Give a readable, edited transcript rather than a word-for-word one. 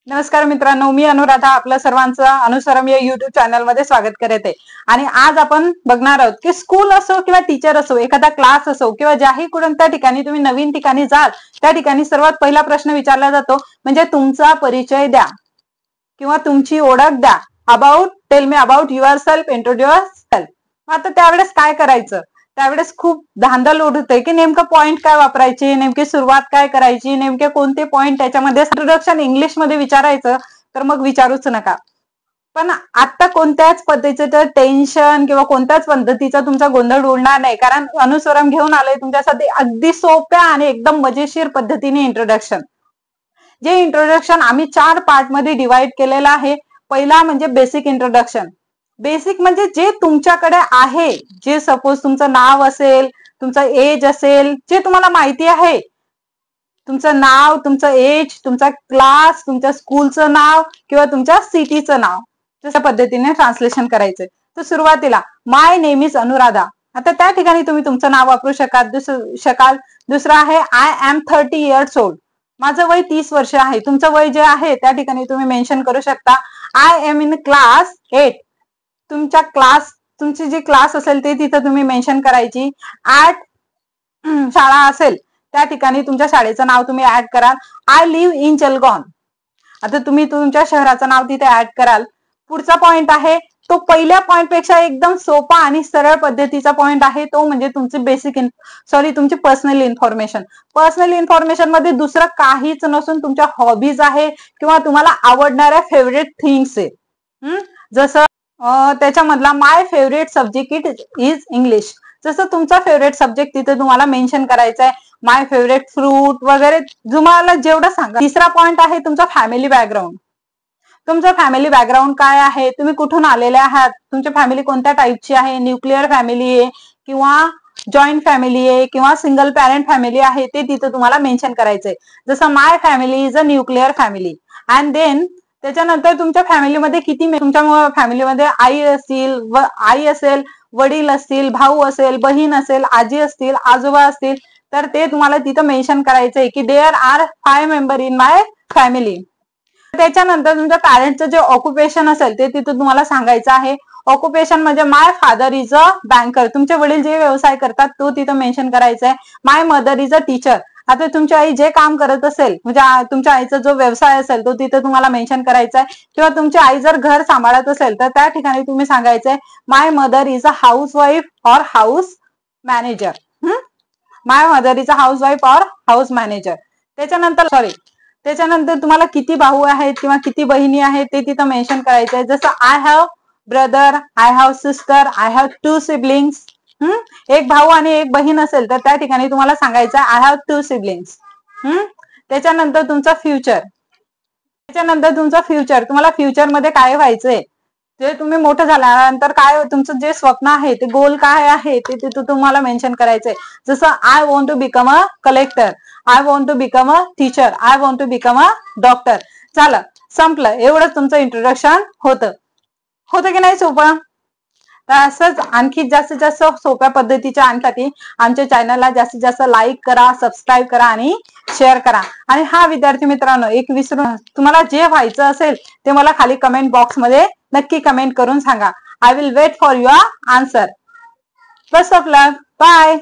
नमस्कार मित्रांनो, मी अनुराधा आपल्या सर्वांचं अनुसरम या युट्यूब चॅनल मध्ये स्वागत करत आहे। आणि आज आपण बघणार आहोत की स्कूल असो किंवा टीचर असो, एखादा क्लास असो किंवा ज्याही कोणत्या ठिकाणी तुम्ही नवीन ठिकाणी जाल त्या ठिकाणी सर्वात पहिला प्रश्न विचारला जातो म्हणजे तुमचा परिचय द्या किंवा तुमची ओळख द्या। Tell me about your self, introduce self. आता त्यावेळेस काय करायचं, त्यावेळेस खूप धांदल उडते की नेमकं पॉइंट काय वापरायची, नेमकी सुरुवात काय करायची, नेमके कोणते पॉइंट त्याच्यामध्ये इंट्रोडक्शन इंग्लिश मध्ये विचारायचं तर मग विचारूच नका। पण आता कोणत्याच पद्धतीचं टेन्शन किंवा कोणत्याच पद्धतीचा तुमचा गोंधळ उडणार नाही, कारण अनुसरम घेऊन आलोय तुमच्यासाठी अगदी सोप्या आणि एकदम मजेशीर पद्धतीने इंट्रोडक्शन। जे इंट्रोडक्शन आम्ही 4 पार्ट मध्ये डिवाइड केलेलं आहे। पहिला म्हणजे बेसिक इंट्रोडक्शन। बेसिक म्हणजे जे तुमच्याकडे आहे, जे सपोज तुमचं नाव असेल, तुमचं एज असेल, जे तुम्हाला माहिती आहे, तुमचं नाव, तुमचं एज, तुमचा क्लास, तुमच्या स्कूलचं नाव किंवा तुमच्या सिटीचं नाव, तशा पद्धतीने ट्रान्सलेशन करायचंय। तर सुरुवातीला माय नेम इज अनुराधा। आता त्या ठिकाणी तुम्ही तुमचं नाव वापरू शकाल। दुसरं आहे आय एम 30 इयर्स ओल्ड। माझं वय 30 वर्ष आहे। तुमचं वय जे आहे त्या ठिकाणी तुम्ही मेन्शन करू शकता। I am in class 8। तुमच्या क्लास, तुमची जी क्लास असेल ते तिथं तुम्ही मेन्शन करायची। शाळा असेल त्या ठिकाणी तुमच्या शाळेचं नाव तुम्ही ऍड कराल। I live in Jalgaon. आता तुम्ही तुमच्या शहराचं नाव तिथे ऍड कराल। पुढचा पॉइंट आहे तो पहिल्या पॉइंट पेक्षा एकदम सोपा आणि सरळ पद्धतीचा पॉइंट आहे, तो म्हणजे तुमची तुमची पर्सनल इन्फॉर्मेशन। पर्सनल इन्फॉर्मेशन मध्ये दुसरं काहीच नसून तुमच्या हॉबीज आहे किंवा तुम्हाला आवडणाऱ्या फेवरेट थिंग्स आहे। जसं त्याच्यामधला माय फेवरेट सब्जेक्ट इज इंग्लिश। जसं तुमचा फेवरेट सब्जेक्ट तिथे तुम्हाला मेन्शन करायचा आहे। माय फेवरेट फ्रूट वगैरे तुम्हाला जेवढं सांगा। तिसरा पॉइंट आहे तुमचा फॅमिली बॅकग्राऊंड। तुमचं फॅमिली बॅकग्राऊंड काय आहे, तुम्ही कुठून आलेले आहात, तुमची फॅमिली कोणत्या टाईपची आहे, न्यूक्लिअर फॅमिली आहे किंवा जॉईंट फॅमिली आहे किंवा सिंगल पॅरेंट फॅमिली आहे, ते तिथे तुम्हाला मेन्शन करायचंय। जसं my family is a nuclear family. And then त्याच्यानंतर तुमच्या फॅमिलीमध्ये तुमच्या फॅमिलीमध्ये आई असेल, वडील असतील, भाऊ असेल, बहीण असेल, आजी असतील, आजोबा असतील, तर ते तुम्हाला तिथं मेन्शन करायचंय की there are 5 member in my family. त्याच्यानंतर तुमच्या पॅरेंटचं जे ऑक्युपेशन असेल ते तिथं तुम्हाला सांगायचं आहे। ऑक्युपेशन म्हणजे माय फादर इज अ बँकर। तुमचे वडील जे व्यवसाय करतात तो तिथं मेन्शन करायचा आहे। माय मदर इज अ टीचर। आता तुमची आई जे काम करत असेल म्हणजे तुमच्या आईचा जो व्यवसाय असेल तो तिथे तुम्हाला मेन्शन करायचा आहे। किंवा तुमची आई जर घर सांभाळत असेल तर त्या ठिकाणी तुम्ही सांगायचंय my mother is a housewife or house manager. My mother is a housewife or house manager. त्याच्यानंतर तुम्हाला किती भाऊ आहेत किंवा किती बहिणी आहेत ते तिथं मेन्शन करायचंय। जसं I have brother, I have sister, I have 2 siblings. एक भाऊ आणि एक बहीण असेल तर त्या ठिकाणी तुम्हाला सांगायचं आय हॅव 2 सिबलिंग्स। त्याच्यानंतर तुमचा फ्युचर, तुम्हाला फ्युचर मध्ये काय व्हायचंय, ते तुम्ही मोठं झाल्यानंतर काय तुमचं जे स्वप्न आहे ते गोल काय आहे ते तिथं तुम्हाला मेन्शन करायचंय। जसं I want to become a collector, I want to become a teacher, I want to become a doctor. झालं, संपलं, एवढंच तुमचं इंट्रोडक्शन होतं की नाही सोपं? तर असंच आणखी जास्तीत जास्त सोप्या पद्धतीच्या आणसाठी आमच्या चॅनलला जास्तीत जास्त लाईक करा, सबस्क्राईब करा आणि शेअर करा। आणि हा विद्यार्थी मित्रांनो, एक विसरून तुम्हाला जे व्हायचं असेल ते मला खाली कमेंट बॉक्स मध्ये नक्की कमेंट करून सांगा। I will wait for your answer. Best of luck, bye.